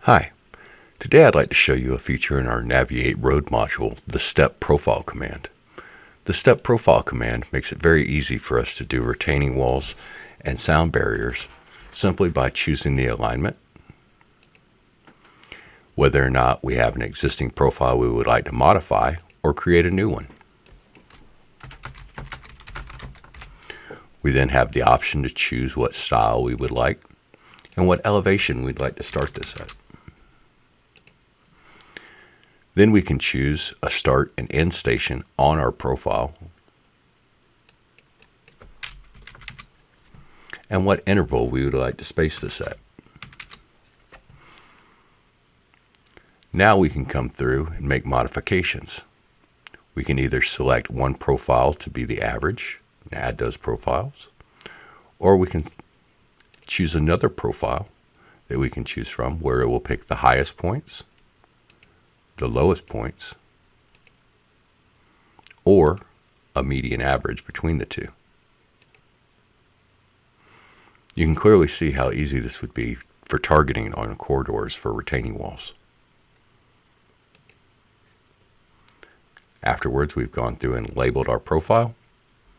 Hi, today I'd like to show you a feature in our Naviate Road module, the Step Profile command. The Step Profile command makes it very easy for us to do retaining walls and sound barriers simply by choosing the alignment, whether or not we have an existing profile we would like to modify or create a new one. We then have the option to choose what style we would like and what elevation we'd like to start this at. Then we can choose a start and end station on our profile and what interval we would like to space this at. Now we can come through and make modifications. We can either select one profile to be the average and add those profiles, or we can choose another profile that we can choose from where it will pick the highest points, the lowest points, or a median average between the two. You can clearly see how easy this would be for targeting on corridors for retaining walls. Afterwards, we've gone through and labeled our profile